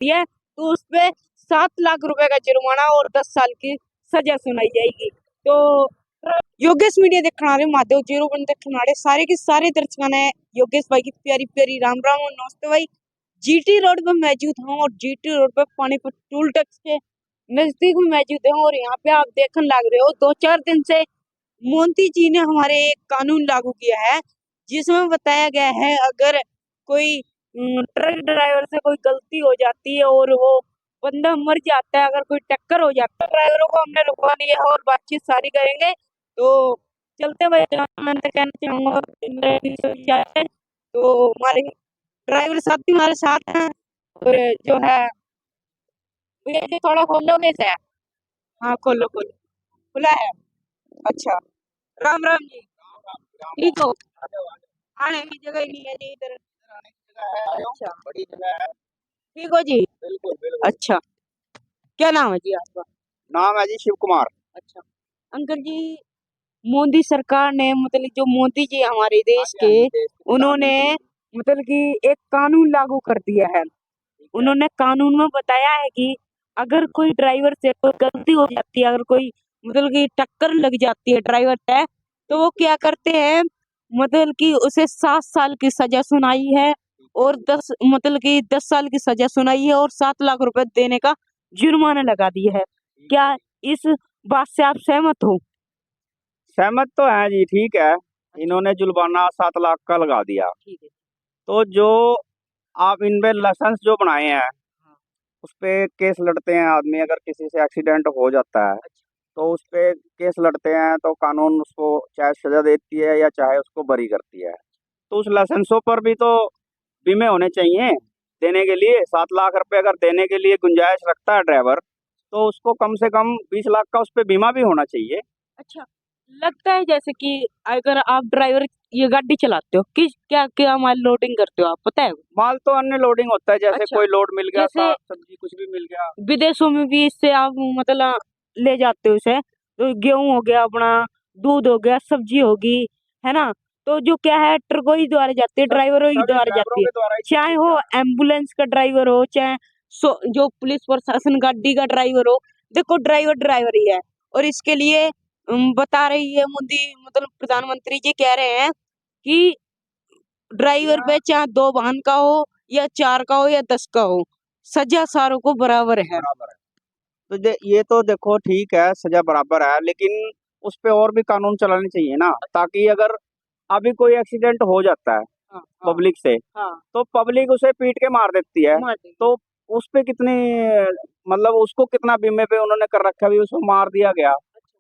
जाती है तो उस पे 7 लाख रुपए का जुर्माना और 10 साल की सजा सुनाई जाएगी। तो योगेश मीडिया देखने वाले माधव 01 देखने वाले सारे के सारे दर्शकों ने योगेश भाई की प्यारी प्यारी राम राम और नमस्ते भाई। जीटी रोड पे मौजूद हूँ और जीटी रोड पे पानीपत टूल टैक्स के नजदीक में मौजूद हूँ और यहाँ पे आप देखने लग रहे हो 2-4 दिन से मोदी जी ने हमारे एक कानून लागू किया है जिसमें बताया गया है अगर कोई ट्रक ड्राइवर से कोई गलती हो जाती है और वो बंदा मर जाता है, अगर कोई टक्कर हो जाता है, ड्राइवरों को हमने रुकवा लिया है और बातचीत सारी करेंगे। तो चलते भाई, मैं तो कहना चाहूंगा तो हमारे ड्राइवर साथी हमारे साथ हैं और जो है भैया जी थोड़ा खोलोगे से। हाँ खोलो खोलो, खुला है। अच्छा, राम राम जी, ठीक हो? आने की जगह ही नहीं है जी इधर। अच्छा, बड़ी जगह है। ठीक हो जी? बिल्कुल बिल्कुल। अच्छा, क्या नाम है जी आपका? नाम है जी शिव कुमार। अच्छा अंकल जी, मोदी सरकार ने मतलब जो मोदी जी हमारे हाँ देश जी हाँ के, जी, देश के उन्होंने प्रधानमंत्री। मतलब कि एक कानून लागू कर दिया है। ठीक है। उन्होंने कानून में बताया है कि अगर कोई ड्राइवर से कोई गलती हो जाती है, अगर कोई मतलब कि टक्कर लग जाती है ड्राइवर से, तो वो क्या करते हैं मतलब कि उसे 7 साल की सजा सुनाई है और 10 साल की सजा सुनाई है और 7 लाख रुपए देने का जुर्माना लगा दिया है। क्या इस बात से आप सहमत हो? सहमत तो है जी, ठीक है। इन्होंने जुर्माना 7 लाख का लगा दिया। ठीक है। तो जो आप इनमें लाइसेंस जो बनाए हैं हाँ। उस पे केस लड़ते हैं आदमी, अगर किसी से एक्सीडेंट हो जाता है अच्छा। तो उस पे केस लड़ते हैं तो कानून उसको चाहे सजा देती है या चाहे उसको बरी करती है। तो उस लाइसेंसों पर भी तो बीमे होने चाहिए देने के लिए। 7 लाख रुपए अगर देने के लिए गुंजाइश रखता है ड्राइवर तो उसको कम से कम 20 लाख का उस पे बीमा भी होना चाहिए। अच्छा, लगता है जैसे कि अगर आप ड्राइवर ये गाड़ी चलाते हो, किस क्या क्या माल लोडिंग करते हो आप पता है? माल तो अन्य लोडिंग होता है, जैसे अच्छा, कोई लोड मिल गया, जैसे साग सब्जी कुछ भी मिल गया। विदेशों में भी इससे आप मतलब ले जाते हो इसे, तो गेहूं हो गया अपना, दूध हो गया, सब्जी होगी, है ना? तो जो क्या है ट्रकों ही द्वारा जाती है, सब ड्राइवरों ही सभी द्वारा ड्राइवरों जाती है, के द्वारा ही चाहे चलती वो है। एम्बुलेंस का ड्राइवर हो, चाहे जो पुलिस प्रशासन गाड़ी का ड्राइवर हो। देखो ड्राइवर ड्राइवर ही है और इसके लिए बता रही है मोदी मतलब प्रधानमंत्री जी कह रहे हैं कि ड्राइवर पे चाहे 2 वाहन का हो या 4 का हो या 10 का हो, सजा सारों को बराबर है। बराबर है। तो ये तो देखो ठीक है, सजा बराबर है, लेकिन उस पे और भी कानून चलाने चाहिए ना, ताकि अगर अभी कोई एक्सीडेंट हो जाता है हाँ हाँ पब्लिक से हाँ, तो पब्लिक उसे पीट के मार देती है। मार देंगे। तो उस पे कितनी मतलब उसको कितना बीमे पे उन्होंने कर रखा है, भी उसको मार दिया गया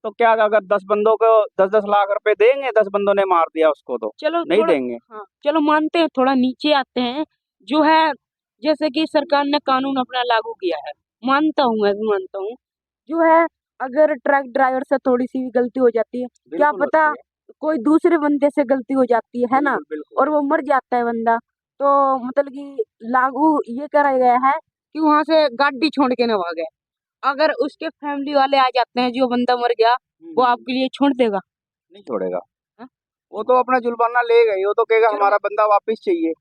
तो क्या, अगर 10 बंदों को 10-10 लाख रुपए देंगे, 10 बंदों ने मार दिया उसको तो चलो नहीं थोड़ा, देंगे। हाँ चलो मानते हैं, थोड़ा नीचे आते हैं। जो है जैसे कि सरकार ने कानून अपना लागू किया है, मानता हूँ, मैं भी मानता हूँ। जो है अगर ट्रक ड्राइवर से थोड़ी सी भी गलती हो जाती है, क्या बिल्कुल पता होती है। कोई दूसरे बंदे से गलती हो जाती है ना, बिल्कुल बिल्कुल। और वो मर जाता है बंदा, तो मतलब कि लागू ये करा गया है कि वहां से गाड़ी छोड़ के ना भागे। अगर उसके फैमिली वाले आ जाते हैं, जो बंदा मर गया, वो हम्म, आपके लिए छोड़ देगा? नहीं छोड़ेगा। हाँ? वो तो अपना जुर्माना लेगा ही, वो तो कहेगा हमारा बंदा वापस चाहिए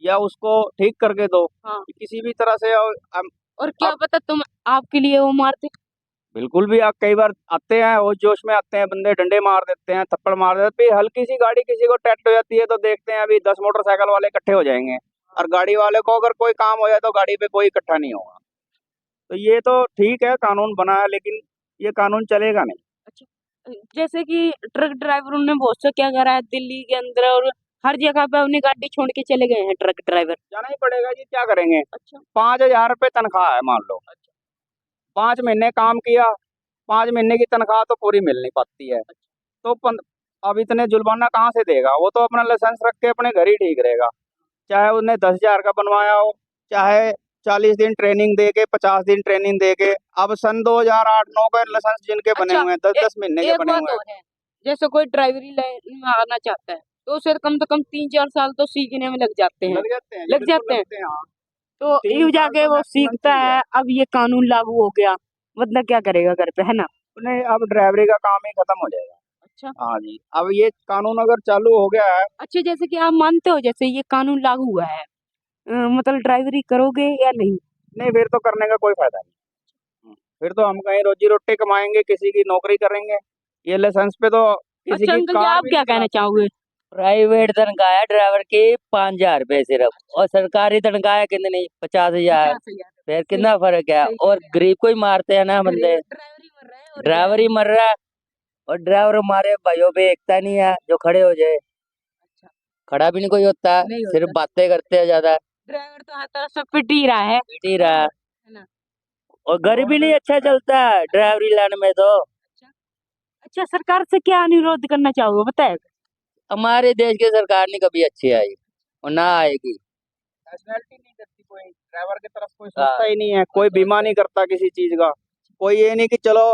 या उसको ठीक करके दो हाँ, किसी भी तरह से। और और क्या आप पता तुम आपके लिए वो मारते। बिल्कुल भी, आप कई बार आते हैं वो जोश में आते हैं बंदे, डंडे मार देते हैं, थप्पड़ मार देते हैं, फिर हल्की सी गाड़ी किसी को टच हो जाती है तो देखते हैं अभी 10 मोटरसाइकिल वाले इकट्ठे हो जाएंगे, और गाड़ी वाले को अगर कोई काम हो जाए तो गाड़ी पे कोई इकट्ठा नहीं होगा। तो ये तो ठीक है कानून बना है, लेकिन ये कानून चलेगा नहीं। अच्छा, जैसे कि ट्रक ड्राइवरों ने बहुत सा क्या करा है दिल्ली के अंदर, और हर जगह पे अपनी गाड़ी छोड़ के चले गए हैं ट्रक ड्राइवर। जाना ही पड़ेगा जी, क्या करेंगे। अच्छा। 5,000 रुपये तनख्वाह है मान लो, अच्छा। 5 महीने काम किया, 5 महीने की तनख्वाह तो पूरी मिल नहीं पाती है। तो अब इतने जुर्माना कहाँ से देगा, वो तो अपना लाइसेंस रख के अपने घर ही ठीक रहेगा। चाहे उन्हें 10,000 का बनवाया हो, चाहे 40 दिन ट्रेनिंग दे के, 50 दिन ट्रेनिंग दे के। अब सन 2008-9 के लाइसेंस जिनके बने अच्छा, हुए हैं, दस ए, दस महीने के एक बने बात हुए हैं। और है, जैसे कोई ड्राइवरी लाइन में आना चाहता है तो उसे कम से कम 3-4 साल तो सीखने में लग जाते हैं। लग जाते हैं जी, लग बिल्कुल जाते हैं। लगते हैं, हाँ। तो तीन यू साल जाके तो वो मैक्सिमम सीखता चीज है। है, अब ये कानून लागू हो गया, मतलब क्या करेगा घर पे, है ना? उन्हें अब ड्राइवरी का काम ही खत्म हो जाएगा। अच्छा। हाँ जी, अब ये कानून अगर चालू हो गया है। अच्छा, जैसे कि आप मानते हो जैसे ये कानून लागू हुआ है, मतलब ड्राइवरी करोगे या नहीं? नहीं, फिर तो करने का कोई फायदा नहीं। फिर तो हम कहीं रोजी रोटी कमाएंगे, किसी की नौकरी करेंगे। ये लाइसेंस पे तो किसी अच्छा की अंकल जी, कार आप भी क्या नहीं कहना चला सकते। चाहोगे? प्राइवेट तनख्वाह है ड्राइवर की 5,000 रुपए सिर्फ, और सरकारी तनख्वाह है कितनी 50,000। 50,000। फिर कितना फर्क है, सही और गरीब को ही मारते हैं ना बंदे। ड्राइवर ही मर रहा है और ड्राइवर ही मर रहा है, और ड्राइवर हमारे भाइयों पे एकता नहीं है जो खड़े हो जाए। अच्छा, खड़ा भी नहीं कोई होता, नहीं सिर्फ होता। बातें करते हैं ज्यादा, ड्राइवर तो हर तरह से पिट ही रहा है पीट ही रहा है। ना? और घर भी नहीं अच्छा चलता है ड्राइवरी लाइन में तो। अच्छा, अच्छा सरकार से क्या अनुरोध करना चाहोगे बताए? हमारे देश की सरकार नहीं कभी अच्छी आई, और ना आएगी। नेशनैलिटी नहीं करती कोई, ड्राइवर की तरफ कोई हाँ, सोचता ही नहीं है, कोई बीमा नहीं करता किसी चीज का। कोई ये नहीं कि चलो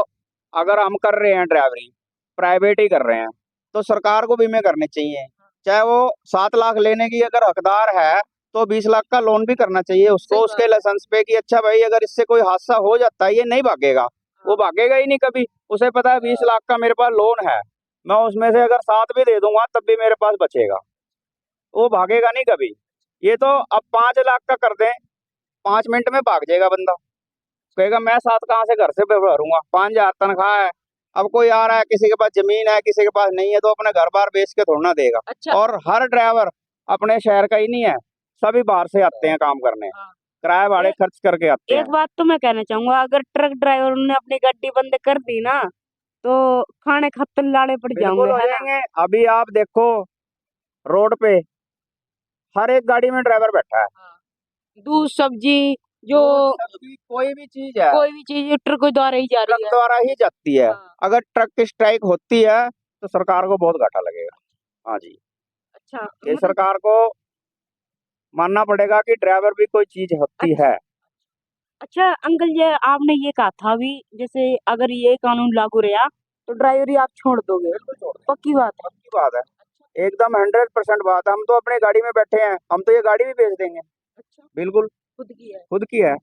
अगर हम कर रहे हैं ड्राइवरी, प्राइवेट ही कर रहे हैं, तो सरकार को बीमे करने चाहिए। चाहे वो 7 लाख लेने की अगर हकदार है, तो 20 लाख का लोन भी करना चाहिए उसको, सही उसके लाइसेंस पे कि अच्छा भाई अगर इससे कोई हादसा हो जाता है ये नहीं भागेगा। वो भागेगा ही नहीं कभी। उसे पता है 20 लाख का मेरे पास लोन है, मैं उसमें से अगर 7 भी दे दूंगा तब भी मेरे पास बचेगा। वो भागेगा नहीं कभी। ये तो अब 5 लाख का कर दें, 5 मिनट में भाग जाएगा बंदा। कहेगा मैं 7 कहाँ से घर से भरूंगा, 5,000 तनख्वाह है। अब कोई आ रहा है, किसी के पास जमीन है, किसी के पास नहीं है, तो अपने घर बार बेच के थोड़ा ना देगा। अच्छा। और हर ड्राइवर अपने शहर का ही नहीं है, सभी बाहर से आते हैं काम करने, हाँ। किराए भाड़े खर्च करके आते हैं। एक बात तो मैं कहना चाहूंगा, अगर ट्रक ड्राइवर ने अपनी गड्डी बंद कर दी ना, तो खाने खत्तर लाड़े पड़ बिल्कुल जाएंगे, हो है ना? जाएंगे। अभी आप देखो रोड पे हर एक गाड़ी में ड्राइवर बैठा है। दूध सब्जी जो दूध, सब्जी, कोई भी चीज है कोई भी चीज ट्रक के द्वारा ही जा ट्रक रही है। द्वारा ही जाती है। हाँ। अगर ट्रक की स्ट्राइक होती है तो सरकार को बहुत घाटा लगेगा। हाँ जी, अच्छा ये मतलब सरकार को मानना पड़ेगा कि ड्राइवर भी कोई चीज होती अच्छा, है। अच्छा अंकल जी, आपने ये कहा था अभी, जैसे अगर ये कानून लागू रहा तो ड्राइवरी आप छोड़ दोगे, बिल्कुल छोड़ देंगे, पक्की बात है? पक्की बात है, एकदम 100% बात है। हम तो अपनी गाड़ी में बैठे हैं, हम तो ये गाड़ी भी बेच देंगे। अच्छा, बिल्कुल खुद की है। खुद की है,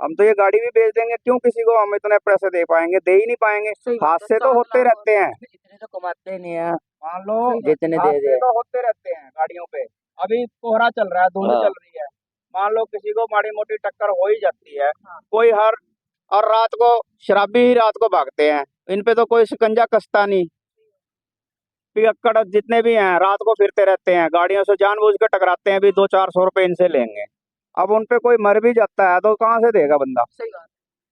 हम तो ये गाड़ी भी बेच देंगे। क्यों किसी को हम इतने पैसे दे पाएंगे? दे ही नहीं पाएंगे। सही बात है, हादसे तो 7 होते लाख रहते हैं, इतने तो कमाते नहीं है मान लो सही बात। जितने दे हादसे दे। तो होते रहते हैं गाड़ियों पे। अभी कोहरा चल रहा है, धुंध हाँ। चल रही है, मान लो किसी को माड़ी मोटी टक्कर हो ही जाती है। हाँ। कोई हर और रात को शराबी ही रात को भागते हैं, इन पे तो कोई शिकंजा कसता नहीं। पियक्कड़ जितने भी हैं रात को फिरते रहते हैं, गाड़ियों से जानबूझ के टकराते हैं, भी 200-400 रुपए इनसे लेंगे। अब उन पे कोई मर भी जाता है तो कहाँ से देगा बंदा? सही बात।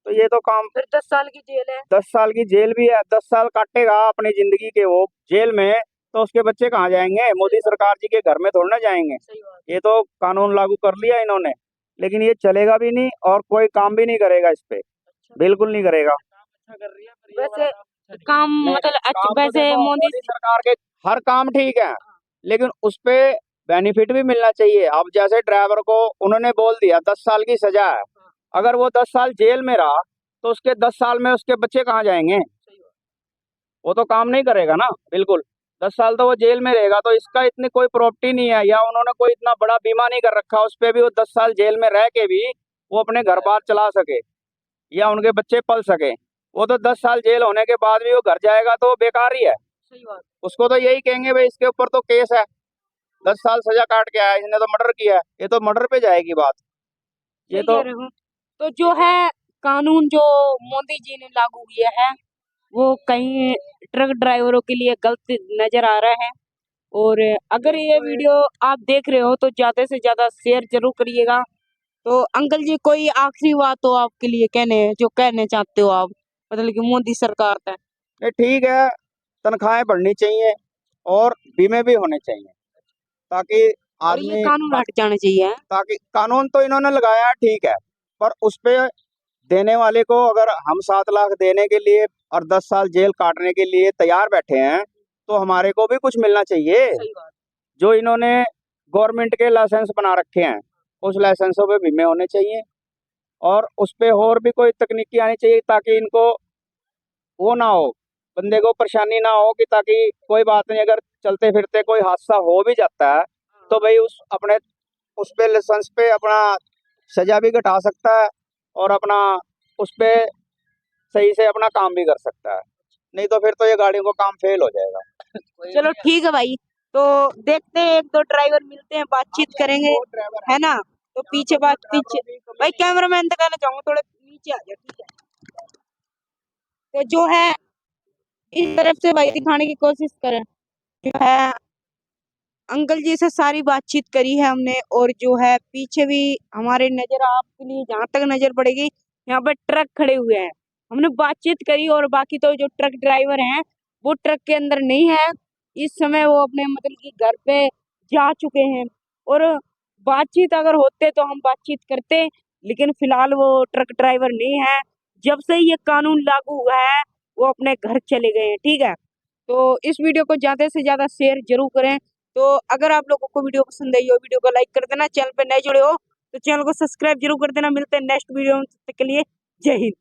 तो ये तो काम, फिर 10 साल की जेल है। 10 साल की जेल भी है। 10 साल काटेगा अपनी जिंदगी के वो जेल में, तो उसके बच्चे कहाँ जाएंगे? मोदी सरकार जी के घर में थोड़ी ना जाएंगे। सही बात। ये तो कानून लागू कर लिया इन्होंने, लेकिन ये चलेगा भी नहीं और कोई काम भी नहीं करेगा इस पे, बिल्कुल नहीं करेगा। वैसे काम नहीं, मतलब अच्छा, काम तो वैसे देखो मोदी मोदी सरकार के हर काम ठीक है, लेकिन उस पे बेनिफिट भी मिलना चाहिए। अब जैसे ड्राइवर को उन्होंने बोल दिया 10 साल की सजा है, अगर वो 10 साल जेल में रहा तो उसके 10 साल में उसके बच्चे कहाँ जाएंगे? वो तो काम नहीं करेगा ना, बिल्कुल। 10 साल तो वो जेल में रहेगा, तो इसका इतनी कोई प्रॉपर्टी नहीं है, या उन्होंने कोई इतना बड़ा बीमा नहीं कर रखा उस पे भी वो 10 साल जेल में रह के भी वो अपने घर बार चला सके या उनके बच्चे पल सके। वो तो 10 साल जेल होने के बाद भी वो घर जाएगा तो वो बेकार ही है। सही बात। उसको तो यही कहेंगे भाई इसके ऊपर तो केस है, 10 साल सजा काट के आया, इसने तो मर्डर किया है, ये तो मर्डर पे जाएगी बात। ये सही तो कह रहे हो। तो जो है कानून जो मोदी जी ने लागू किया है, वो कहीं ट्रक ड्राइवरों के लिए गलत नजर आ रहा है। और अगर ये वीडियो आप देख रहे हो तो ज्यादा से ज्यादा शेयर जरूर करिएगा। तो अंकल जी, कोई आखिरी बात हो आपके लिए कहने, जो कहने चाहते हो आप, मतलब कि मोदी सरकार है? ये ठीक है, तनख्वाहें बढ़नी चाहिए और बीमे भी होने चाहिए, ताकि और ये आदमी, कानून हट जाना चाहिए। ताकि कानून तो इन्होंने लगाया है ठीक है, पर उस पे देने वाले को अगर हम 7 लाख देने के लिए और 10 साल जेल काटने के लिए तैयार बैठे हैं, तो हमारे को भी कुछ मिलना चाहिए। सही बात। जो इन्होंने गवर्नमेंट के लाइसेंस बना रखे हैं, उस लाइसेंसों पे बीमे होने चाहिए और उस पे और भी कोई तकनीकी आनी चाहिए, ताकि इनको वो ना हो, बंदे को परेशानी ना हो, कि ताकि कोई बात नहीं अगर चलते फिरते कोई हादसा हो भी जाता है तो भाई उस अपने उस पे लाइसेंस पे अपना सजा भी घटा सकता है और अपना उस पे सही से अपना काम भी कर सकता है। नहीं तो फिर तो ये गाड़ियों को काम फेल हो जाएगा। चलो ठीक है भाई, तो देखते हैं, 1-2 ड्राइवर मिलते हैं, बातचीत करेंगे, वो ड्राइवर है ना? तो पीछे भाई कैमरामैन तक आना चाहूंगा, थोड़े नीचे आ जाओ, ठीक है। तो जो है इस तरफ से भाई दिखाने की कोशिश करें, जो है अंकल जी से सारी बातचीत करी है हमने, और जो है पीछे भी हमारे नजर आपके लिए जहां तक नजर पड़ेगी यहाँ पे ट्रक खड़े हुए हैं, हमने बातचीत करी। और बाकी तो जो ट्रक ड्राइवर हैं वो ट्रक के अंदर नहीं है इस समय, वो अपने मतलब कि घर पे जा चुके हैं। और बातचीत अगर होते तो हम बातचीत करते, लेकिन फिलहाल वो ट्रक ड्राइवर नहीं है, जब से ये कानून लागू हुआ है वो अपने घर चले गए हैं, ठीक है। तो इस वीडियो को ज्यादा से ज्यादा शेयर जरूर करें। तो अगर आप लोगों को वीडियो पसंद आई हो, वीडियो को लाइक कर देना, चैनल पे नए जुड़े हो तो चैनल को सब्सक्राइब जरूर कर देना। मिलते हैं नेक्स्ट वीडियो में, तब तक के लिए जय हिंद।